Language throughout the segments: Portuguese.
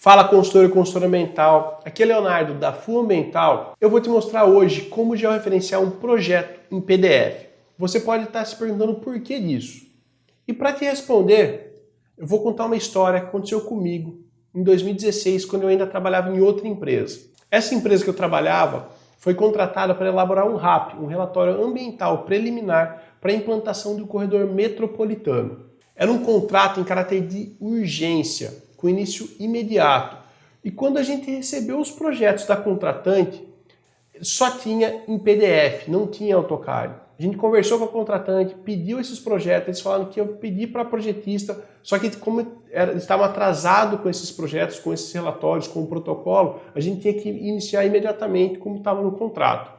Fala consultor e consultora ambiental, aqui é Leonardo da Full Ambiental. Eu vou te mostrar hoje como georreferenciar um projeto em PDF. Você pode estar se perguntando por que disso. E para te responder, eu vou contar uma história que aconteceu comigo em 2016, quando eu ainda trabalhava em outra empresa. Essa empresa que eu trabalhava foi contratada para elaborar um RAP, um relatório ambiental preliminar para a implantação do corredor metropolitano. Era um contrato em caráter de urgência, com início imediato. E quando a gente recebeu os projetos da contratante, só tinha em PDF, não tinha AutoCAD. A gente conversou com a contratante, pediu esses projetos, eles falaram que eu pedi para a projetista, só que como eles estavam atrasados com esses projetos, com esses relatórios, com o protocolo, a gente tinha que iniciar imediatamente como estava no contrato,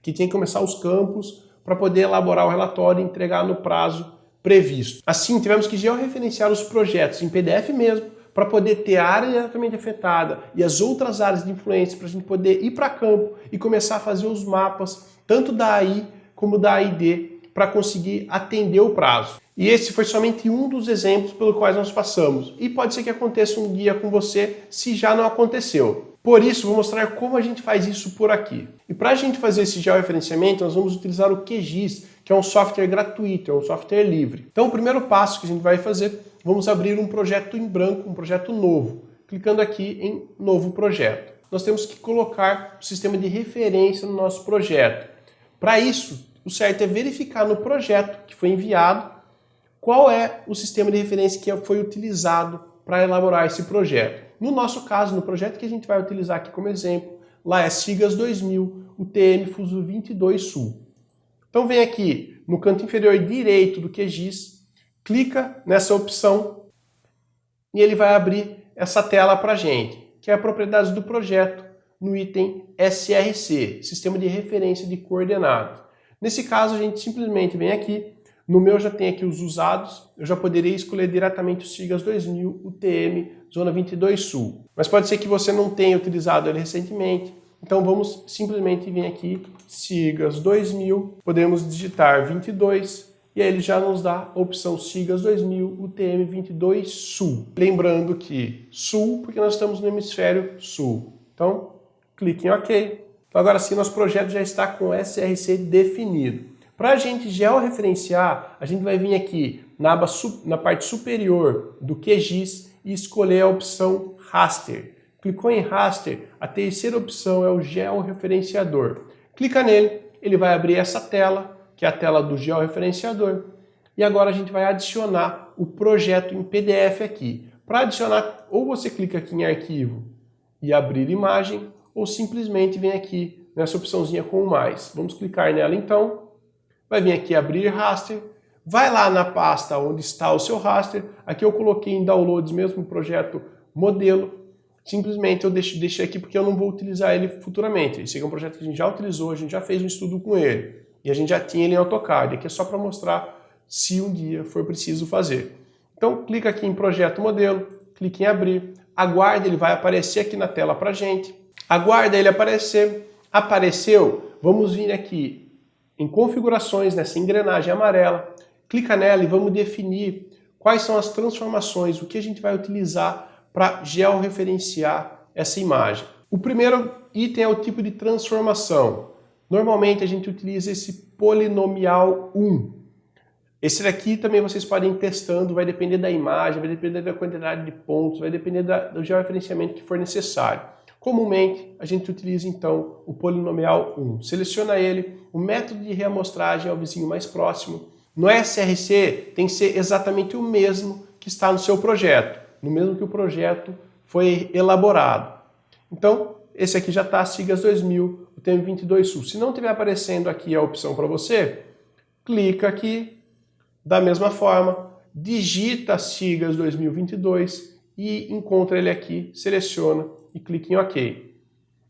que tinha que começar os campos para poder elaborar o relatório e entregar no prazo previsto. Assim, tivemos que georreferenciar os projetos em PDF mesmo, para poder ter a área diretamente afetada e as outras áreas de influência, para a gente poder ir para campo e começar a fazer os mapas, tanto da AI como da AID, para conseguir atender o prazo. E esse foi somente um dos exemplos pelos quais nós passamos. E pode ser que aconteça um dia com você, se já não aconteceu. Por isso, vou mostrar como a gente faz isso por aqui. E para a gente fazer esse georreferenciamento, nós vamos utilizar o QGIS, que é um software gratuito, é um software livre. Então, o primeiro passo que a gente vai fazer, vamos abrir um projeto em branco, um projeto novo. Clicando aqui em Novo Projeto. Nós temos que colocar o sistema de referência no nosso projeto. Para isso, o certo é verificar no projeto que foi enviado qual é o sistema de referência que foi utilizado para elaborar esse projeto. No nosso caso, no projeto que a gente vai utilizar aqui como exemplo, lá é SIGAS 2000, UTM Fuso 22 Sul. Então vem aqui no canto inferior direito do QGIS, clica nessa opção e ele vai abrir essa tela para a gente, que é a propriedades do projeto no item SRC, Sistema de Referência de Coordenadas. Nesse caso, a gente simplesmente vem aqui, no meu já tem aqui os usados, eu já poderia escolher diretamente o SIGAS 2000 UTM Zona 22 Sul. Mas pode ser que você não tenha utilizado ele recentemente, então vamos simplesmente vir aqui, SIGAS 2000, podemos digitar 22 e aí ele já nos dá a opção SIGAS 2000 UTM 22 Sul. Lembrando que Sul, porque nós estamos no hemisfério Sul. Então, clique em OK. Então agora sim, nosso projeto já está com SRC definido. Para a gente georreferenciar, a gente vai vir aqui na parte superior do QGIS e escolher a opção Raster. Clicou em Raster, a terceira opção é o georreferenciador. Clica nele, ele vai abrir essa tela, que é a tela do georreferenciador. E agora a gente vai adicionar o projeto em PDF aqui. Para adicionar, ou você clica aqui em Arquivo e abrir imagem, ou simplesmente vem aqui nessa opçãozinha com mais. Vamos clicar nela então. Vai vir aqui abrir raster. Vai lá na pasta onde está o seu raster. Aqui eu coloquei em downloads mesmo o projeto modelo. Simplesmente eu deixei aqui porque eu não vou utilizar ele futuramente. Esse aqui é um projeto que a gente já utilizou, a gente já fez um estudo com ele. E a gente já tinha ele em AutoCAD. Aqui é só para mostrar se um dia for preciso fazer. Então clica aqui em projeto modelo, clique em abrir. Aguarde, ele vai aparecer aqui na tela para a gente. Aguarda ele aparecer. Apareceu, vamos vir aqui em configurações, nessa engrenagem amarela. Clica nela e vamos definir quais são as transformações, o que a gente vai utilizar para georreferenciar essa imagem. O primeiro item é o tipo de transformação. Normalmente a gente utiliza esse polinomial 1. Esse daqui também vocês podem ir testando, vai depender da imagem, vai depender da quantidade de pontos, vai depender do georreferenciamento que for necessário. Comumente, a gente utiliza então o polinomial 1. Seleciona ele, o método de reamostragem é o vizinho mais próximo. No SRC tem que ser exatamente o mesmo que está no seu projeto, no mesmo que o projeto foi elaborado. Então, esse aqui já está, SIGAS 2000, o UTM 22 Sul. Se não estiver aparecendo aqui a opção para você, clica aqui, da mesma forma, digita SIGAS 2022 e encontra ele aqui, seleciona e clique em OK.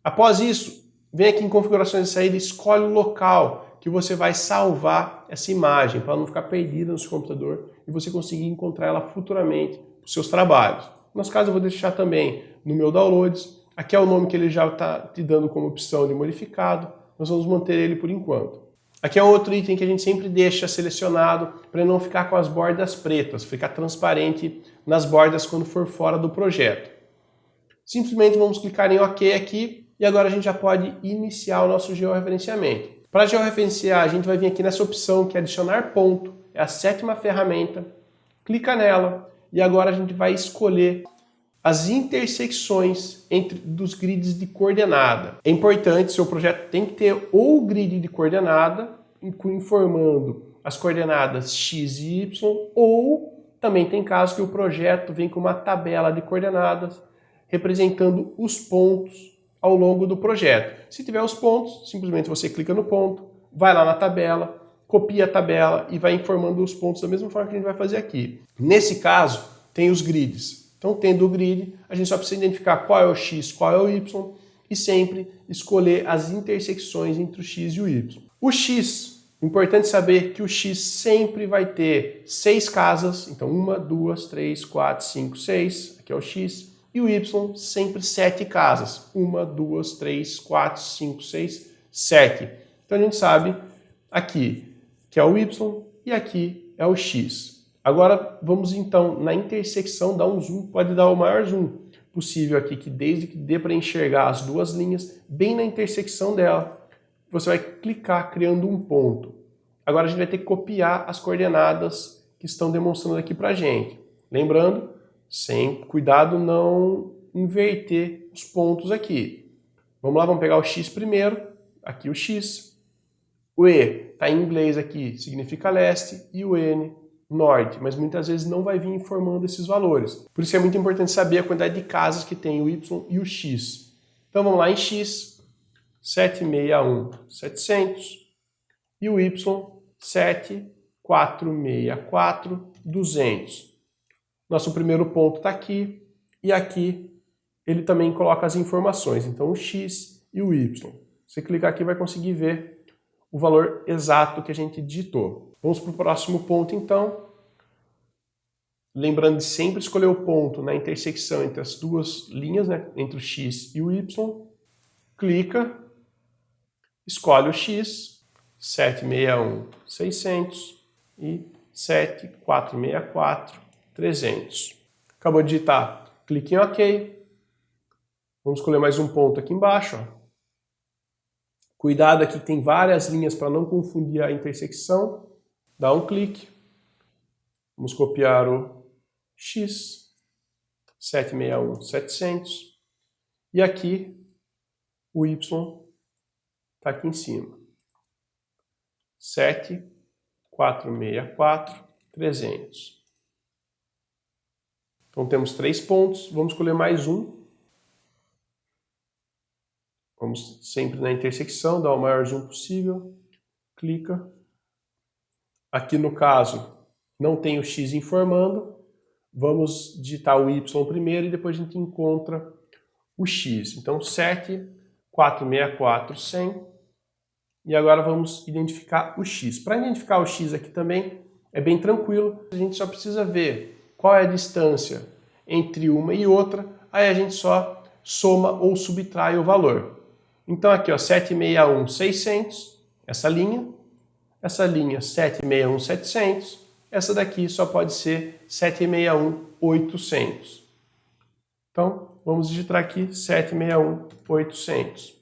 Após isso, vem aqui em configurações de saída e escolhe o local que você vai salvar essa imagem, para não ficar perdida no seu computador e você conseguir encontrar ela futuramente para os seus trabalhos. No nosso caso, eu vou deixar também no meu downloads. Aqui é o nome que ele já está te dando como opção de modificado. Nós vamos manter ele por enquanto. Aqui é outro item que a gente sempre deixa selecionado para não ficar com as bordas pretas, ficar transparente nas bordas quando for fora do projeto. Simplesmente vamos clicar em OK aqui e agora a gente já pode iniciar o nosso georreferenciamento. Para georreferenciar, a gente vai vir aqui nessa opção que é adicionar ponto, é a 7ª ferramenta, clica nela e agora a gente vai escolher as intersecções dos grids de coordenada. É importante, seu projeto tem que ter ou o grid de coordenada, informando as coordenadas x e y, ou também tem casos que o projeto vem com uma tabela de coordenadas representando os pontos ao longo do projeto. Se tiver os pontos, simplesmente você clica no ponto, vai lá na tabela, copia a tabela e vai informando os pontos da mesma forma que a gente vai fazer aqui. Nesse caso, tem os grids. Então, tendo o grid, a gente só precisa identificar qual é o x, qual é o y e sempre escolher as intersecções entre o x e o y. O x, importante saber que o x sempre vai ter 6 casas, então 1, 2, 3, 4, 5, 6, aqui é o x, e o y sempre 7 casas, 1, 2, 3, 4, 5, 6, 7. Então a gente sabe aqui que é o y e aqui é o x. Agora vamos então na intersecção dar um zoom, pode dar o maior zoom possível aqui, que desde que dê para enxergar as duas linhas, bem na intersecção dela, você vai clicar criando um ponto. Agora a gente vai ter que copiar as coordenadas que estão demonstrando aqui para a gente. Lembrando, sem cuidado não inverter os pontos aqui. Vamos lá, vamos pegar o x primeiro, aqui o x. O E está em inglês aqui, significa leste, e o N, norte, mas muitas vezes não vai vir informando esses valores. Por isso é muito importante saber a quantidade de casas que tem o Y e o X. Então vamos lá em X, 761, 700, e o Y, 7464, 200. Nosso primeiro ponto está aqui, e aqui ele também coloca as informações, então o X e o Y. Você clicar aqui vai conseguir ver o valor exato que a gente digitou. Vamos para o próximo ponto, então. Lembrando de sempre escolher o ponto na intersecção entre as duas linhas, né, entre o x e o y. Clica, escolhe o x, 761, 600 e 7464, 300. Acabou de digitar, clique em OK. Vamos escolher mais um ponto aqui embaixo. Ó. Cuidado aqui que tem várias linhas para não confundir a intersecção. Dá um clique, vamos copiar o x, 761, 700, e aqui o y está aqui em cima, 7464, 300. Então temos 3 pontos, vamos escolher mais um. Vamos sempre na intersecção, dar o maior zoom possível, clica. Aqui no caso, não tem o x informando, vamos digitar o y primeiro e depois a gente encontra o x. Então 7464, 100. E agora vamos identificar o x. Para identificar o x aqui também é bem tranquilo, a gente só precisa ver qual é a distância entre uma e outra, aí a gente só soma ou subtrai o valor. Então aqui, ó, 761, 600, essa linha 761, 700, essa daqui só pode ser 761, 800. Então, vamos digitar aqui 761, 800.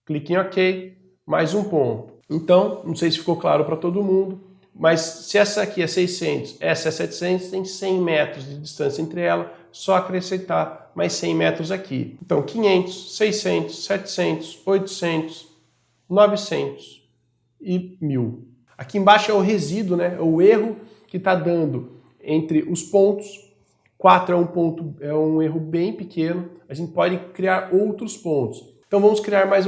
Clique em OK, mais um ponto. Então, não sei se ficou claro para todo mundo, mas se essa aqui é 600, essa é 700, tem 100 metros de distância entre elas, só acrescentar mais 100 metros aqui. Então, 500, 600, 700, 800, 900 e 1000. Aqui embaixo é o resíduo, né? O erro que está dando entre os pontos. 4 é um erro bem pequeno. A gente pode criar outros pontos. Então vamos criar mais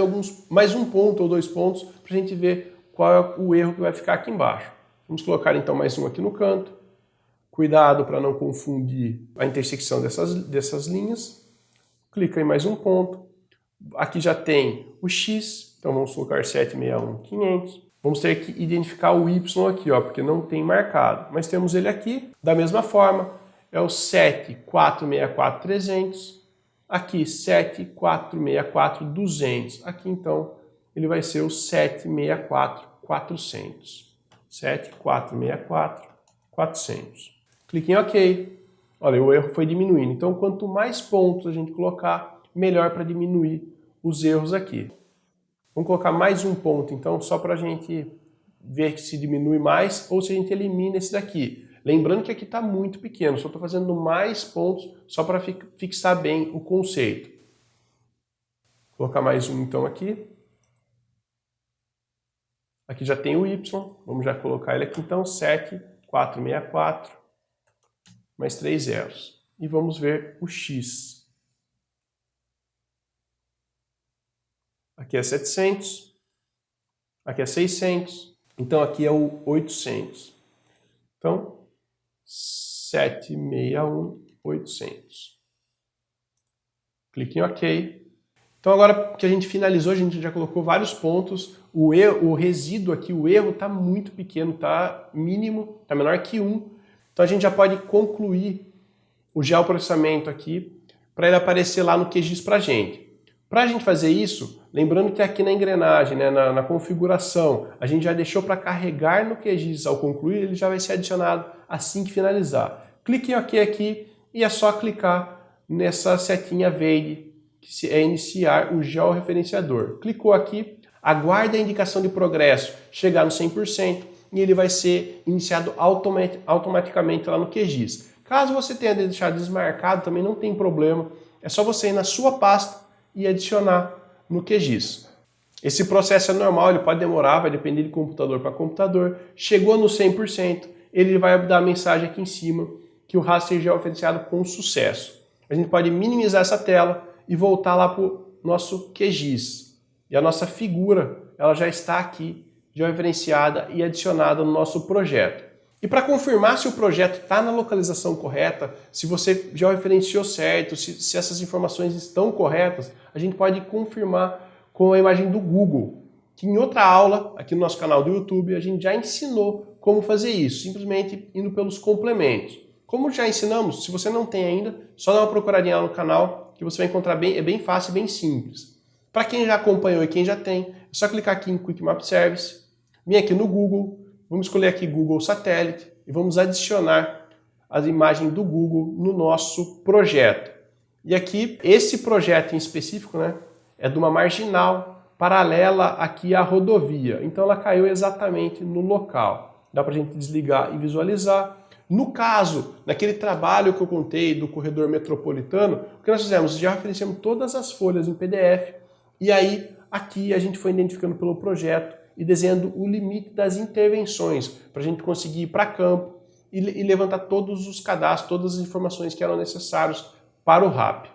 um ponto ou 2 pontos para a gente ver qual é o erro que vai ficar aqui embaixo. Vamos colocar então mais um aqui no canto. Cuidado para não confundir a intersecção dessas linhas. Clica em mais um ponto. Aqui já tem o x, então vamos colocar 761, 500. Vamos ter que identificar o y aqui, ó, porque não tem marcado. Mas temos ele aqui, da mesma forma, é o 7464, 300. Aqui, 7464, 200. Aqui, então, ele vai ser o 764, 400. 7464, 400. Clique em OK. Olha, o erro foi diminuindo. Então, quanto mais pontos a gente colocar, melhor para diminuir os erros aqui. Vamos colocar mais um ponto, então, só para a gente ver se diminui mais ou se a gente elimina esse daqui. Lembrando que aqui está muito pequeno, só estou fazendo mais pontos só para fixar bem o conceito. Vou colocar mais um então aqui. Aqui já tem o Y, vamos já colocar ele aqui então, 7464, mais 3 zeros. E vamos ver o X. Aqui é 700, aqui é 600, então aqui é o 800. Então, 761.800. Clique em OK. Então agora que a gente finalizou, a gente já colocou vários pontos, o resíduo aqui, o erro está muito pequeno, está mínimo, está menor que 1. Então a gente já pode concluir o geoprocessamento aqui para ele aparecer lá no QGIS para a gente. Para a gente fazer isso, lembrando que aqui na engrenagem, né, na configuração, a gente já deixou para carregar no QGIS ao concluir, ele já vai ser adicionado assim que finalizar. Clique em OK aqui e é só clicar nessa setinha verde, que é iniciar o georreferenciador. Clicou aqui, aguarda a indicação de progresso chegar no 100% e ele vai ser iniciado automaticamente lá no QGIS. Caso você tenha deixado desmarcado, também não tem problema, é só você ir na sua pasta e adicionar no QGIS. Esse processo é normal, ele pode demorar, vai depender de computador para computador. Chegou no 100%, ele vai dar a mensagem aqui em cima que o raster georreferenciado com sucesso. A gente pode minimizar essa tela e voltar lá para o nosso QGIS. E a nossa figura ela já está aqui georreferenciada e adicionada no nosso projeto. E para confirmar se o projeto está na localização correta, se você georreferenciou certo, se essas informações estão corretas, a gente pode confirmar com a imagem do Google, que em outra aula, aqui no nosso canal do YouTube, a gente já ensinou como fazer isso, simplesmente indo pelos complementos. Como já ensinamos, se você não tem ainda, só dá uma procuradinha lá no canal, que você vai encontrar é bem fácil e bem simples. Para quem já acompanhou e quem já tem, é só clicar aqui em Quick Map Service, vir aqui no Google, vamos escolher aqui Google Satélite e vamos adicionar as imagens do Google no nosso projeto. E aqui, esse projeto em específico, né, é de uma marginal paralela aqui à rodovia. Então ela caiu exatamente no local. Dá para a gente desligar e visualizar. No caso, naquele trabalho que eu contei do corredor metropolitano, o que nós fizemos? Já referenciamos todas as folhas em PDF e aí aqui a gente foi identificando pelo projeto e desenhando o limite das intervenções para a gente conseguir ir para campo e levantar todos os cadastros, todas as informações que eram necessárias para o RAP.